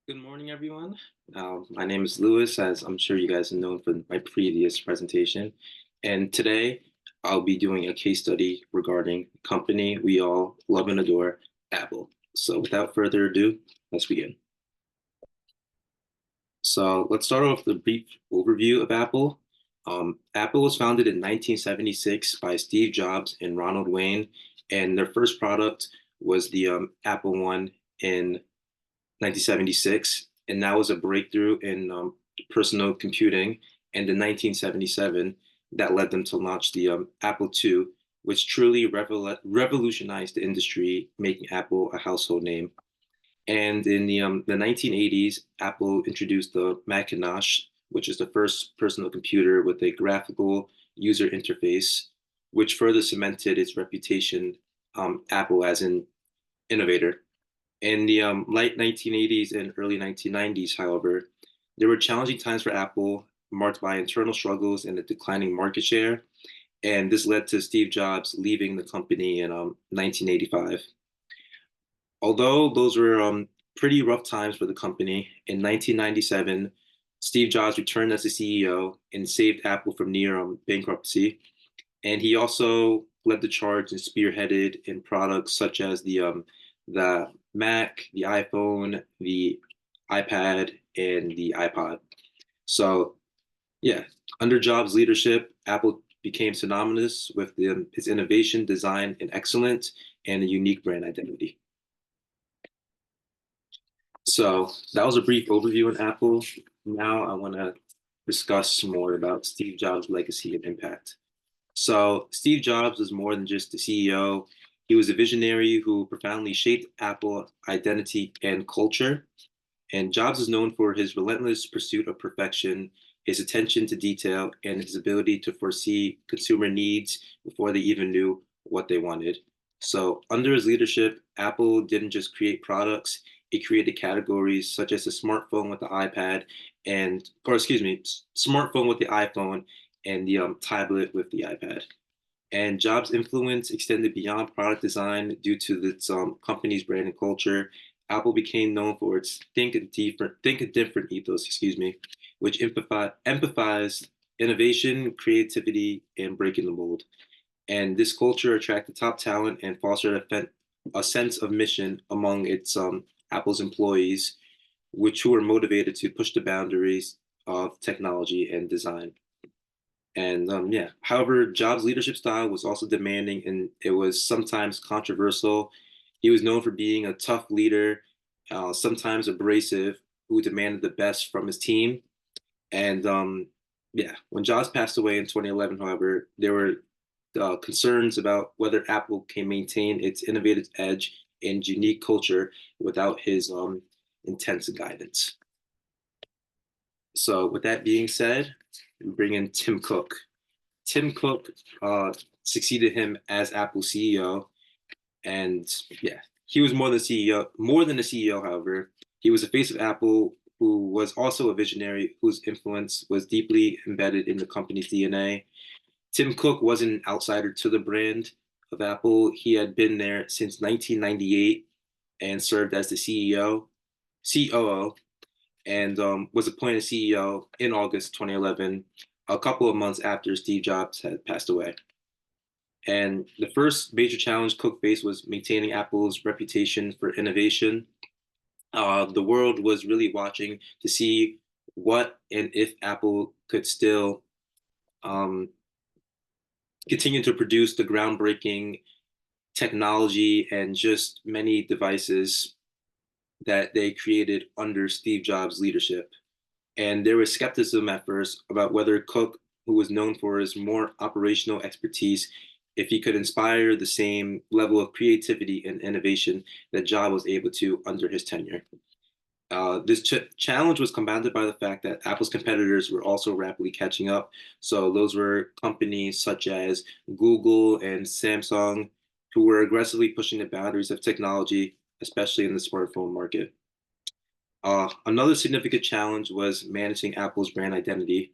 Good morning, everyone. My name is Lewis, as I'm sure you guys have known from my previous presentation. And today I'll be doing a case study regarding a company we all love and adore, Apple. So without further ado, let's begin. So let's start off with a brief overview of Apple. Apple was founded in 1976 by Steve Jobs and Ronald Wayne, and their first product was the Apple One in 1976, and that was a breakthrough in personal computing. And in 1977, that led them to launch the Apple II, which truly revolutionized the industry, making Apple a household name. And in the 1980s, Apple introduced the Macintosh, which is the first personal computer with a graphical user interface, which further cemented its reputation, Apple as an innovator. In the late 1980s and early 1990s, however, there were challenging times for Apple, marked by internal struggles and a declining market share. And this led to Steve Jobs leaving the company in 1985. Although those were pretty rough times for the company, in 1997, Steve Jobs returned as the CEO and saved Apple from near bankruptcy. And he also led the charge and spearheaded in products such as the Mac, the iPhone, the iPad, and the iPod. So yeah, under Jobs' leadership, Apple became synonymous with its innovation, design, and excellence, and a unique brand identity. So that was a brief overview on Apple. Now I want to discuss more about Steve Jobs' legacy and impact. So Steve Jobs was more than just the CEO. He was a visionary who profoundly shaped Apple identity and culture. And Jobs is known for his relentless pursuit of perfection, his attention to detail, and his ability to foresee consumer needs before they even knew what they wanted. So, under his leadership, Apple didn't just create products, it created categories such as the smartphone with the iPad or excuse me, smartphone with the iPhone and the tablet with the iPad. And Jobs' influence extended beyond product design due to its company's brand and culture. Apple became known for its think different ethos, excuse me, which empathized innovation, creativity, and breaking the mold. And this culture attracted top talent and fostered a sense of mission among its Apple's employees, which who were motivated to push the boundaries of technology and design. And yeah, however, Jobs' leadership style was also demanding and it was sometimes controversial. He was known for being a tough leader, sometimes abrasive, who demanded the best from his team. And yeah, when Jobs passed away in 2011, however, there were concerns about whether Apple can maintain its innovative edge and unique culture without his intense guidance. So, with that being said, we bring in Tim Cook. Tim Cook succeeded him as Apple CEO, and yeah, he was more than CEO, more than a CEO. However, he was the face of Apple, who was also a visionary whose influence was deeply embedded in the company's DNA. Tim Cook wasn't an outsider to the brand of Apple. He had been there since 1998 and served as the COO, and was appointed CEO in August 2011, a couple of months after Steve Jobs had passed away. And the first major challenge Cook faced was maintaining Apple's reputation for innovation. The world was really watching to see what and if Apple could still um, continue to produce the groundbreaking technology and just many devices that they created under Steve Jobs' leadership. And there was skepticism at first about whether Cook, who was known for his more operational expertise, if he could inspire the same level of creativity and innovation that Jobs was able to under his tenure. This challenge was compounded by the fact that Apple's competitors were also rapidly catching up. So those were companies such as Google and Samsung, who were aggressively pushing the boundaries of technology, especially in the smartphone market. Another significant challenge was managing Apple's brand identity.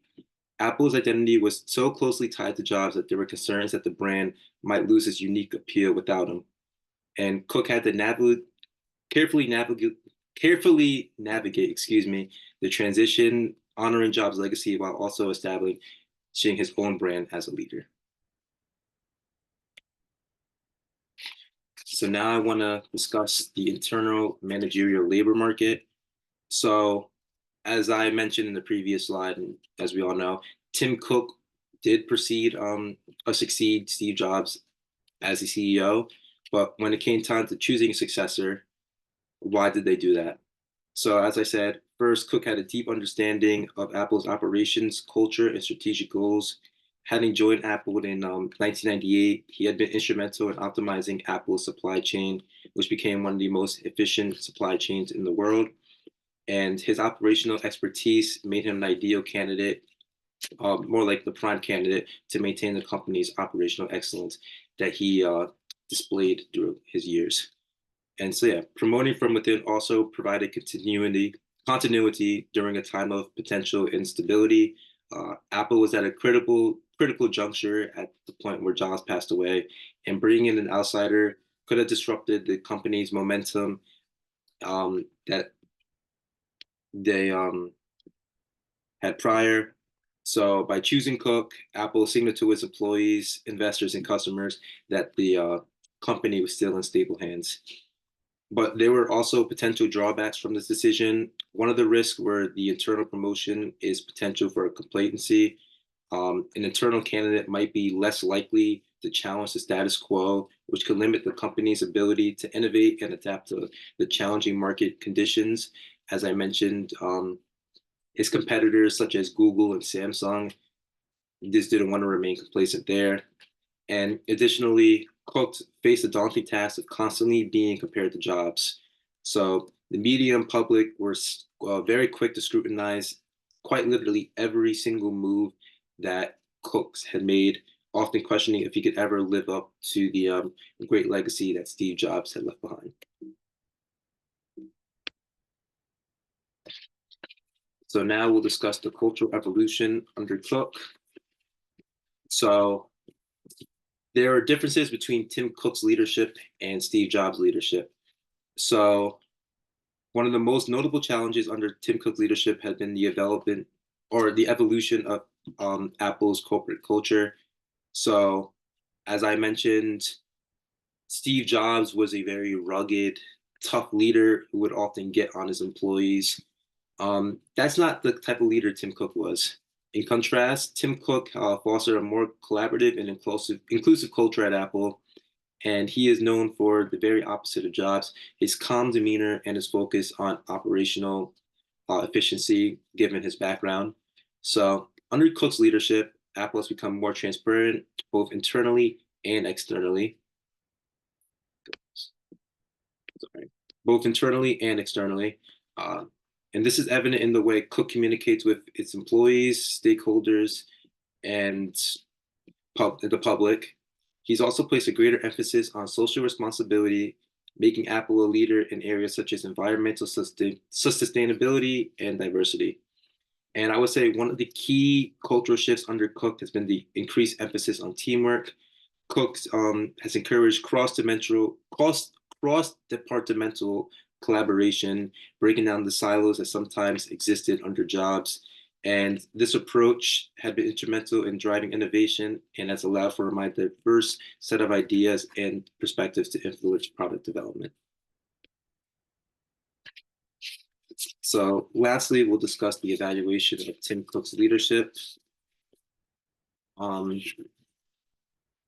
Apple's identity was so closely tied to Jobs that there were concerns that the brand might lose its unique appeal without him. And Cook had to carefully carefully navigate, the transition, honoring Jobs' legacy while also establishing his own brand as a leader. So now I want to discuss the internal managerial labor market. So as I mentioned in the previous slide, and as we all know, Tim Cook did precede or succeed Steve Jobs as the CEO, but when it came time to choosing a successor, why did they do that? So as I said, first, Cook had a deep understanding of Apple's operations, culture, and strategic goals. Having joined Apple in 1998, he had been instrumental in optimizing Apple's supply chain, which became one of the most efficient supply chains in the world. And his operational expertise made him an ideal candidate, more like the prime candidate, to maintain the company's operational excellence that he displayed through his years. And so, yeah, promoting from within also provided continuity during a time of potential instability. Apple was at a critical juncture at the point where Jobs passed away, and bringing in an outsider could have disrupted the company's momentum that they had prior. So by choosing Cook, Apple signaled to its employees, investors, and customers that the company was still in stable hands. But there were also potential drawbacks from this decision. One of the risks were the internal promotion is potential for complacency. An internal candidate might be less likely to challenge the status quo, which could limit the company's ability to innovate and adapt to the challenging market conditions. As I mentioned, his competitors such as Google and Samsung just didn't want to remain complacent there. And additionally, Cook faced the daunting task of constantly being compared to Jobs. So the media and public were very quick to scrutinize quite literally every single move that Cook had made, often questioning if he could ever live up to the great legacy that Steve Jobs had left behind. So now we'll discuss the cultural evolution under Cook. So there are differences between Tim Cook's leadership and Steve Jobs' leadership. So one of the most notable challenges under Tim Cook's leadership has been the development or the evolution of Apple's corporate culture. So as I mentioned, Steve Jobs was a very rugged, tough leader who would often get on his employees. That's not the type of leader Tim Cook was. In contrast, Tim Cook fostered a more collaborative and inclusive culture at Apple, and he is known for the very opposite of Jobs, his calm demeanor and his focus on operational efficiency, given his background. So, under Cook's leadership, Apple has become more transparent, both internally and externally. Sorry. Both internally and externally. And this is evident in the way Cook communicates with its employees, stakeholders, and the public. He's also placed a greater emphasis on social responsibility, making Apple a leader in areas such as environmental sustainability and diversity. And I would say one of the key cultural shifts under Cook has been the increased emphasis on teamwork. Cook has encouraged cross-departmental collaboration, breaking down the silos that sometimes existed under Jobs. And this approach had been instrumental in driving innovation and has allowed for a more diverse set of ideas and perspectives to influence product development. So lastly, we'll discuss the evaluation of Tim Cook's leadership.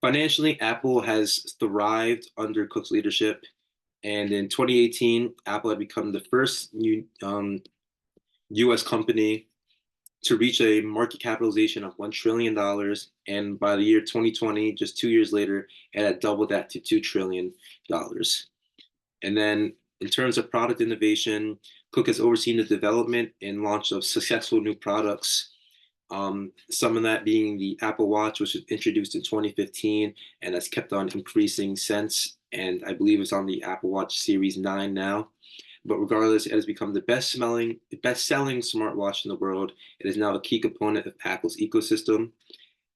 Financially, Apple has thrived under Cook's leadership. And in 2018, Apple had become the first US company to reach a market capitalization of $1 trillion. And by the year 2020, just 2 years later, it had doubled that to $2 trillion. And then in terms of product innovation, Cook has overseen the development and launch of successful new products. Some of that being the Apple Watch, which was introduced in 2015 and has kept on increasing since. And I believe it's on the Apple Watch Series 9 now. But regardless, it has become the best-selling smartwatch in the world. It is now a key component of Apple's ecosystem.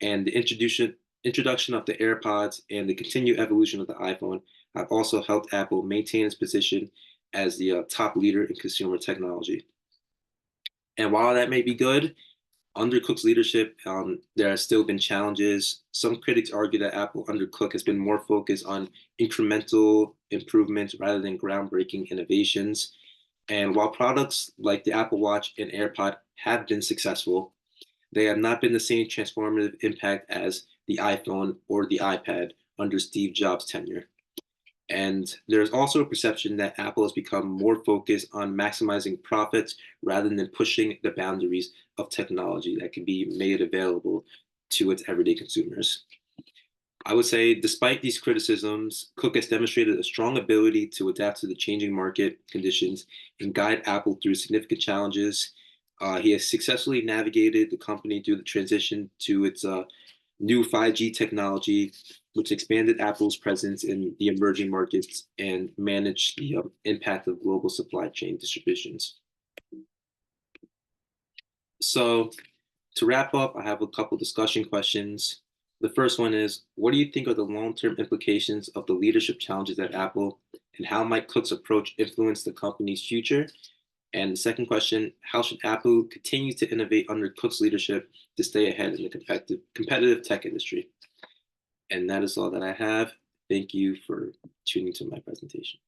And the introduction of the AirPods and the continued evolution of the iPhone have also helped Apple maintain its position as the top leader in consumer technology. And while that may be good, under Cook's leadership, there has still been challenges. Some critics argue that Apple under Cook has been more focused on incremental improvements rather than groundbreaking innovations. And while products like the Apple Watch and AirPod have been successful, they have not been the same transformative impact as the iPhone or the iPad under Steve Jobs' tenure. And there's also a perception that Apple has become more focused on maximizing profits rather than pushing the boundaries of technology that can be made available to its everyday consumers. I would say, despite these criticisms, Cook has demonstrated a strong ability to adapt to the changing market conditions and guide Apple through significant challenges. He has successfully navigated the company through the transition to its new 5G technology, which expanded Apple's presence in the emerging markets and managed the impact of global supply chain distributions. So, to wrap up, I have a couple discussion questions. The first one is, what do you think are the long-term implications of the leadership challenges at Apple, and how might Cook's approach influence the company's future? And the second question, how should Apple continue to innovate under Cook's leadership to stay ahead in the competitive tech industry? And that is all that I have. Thank you for tuning to my presentation.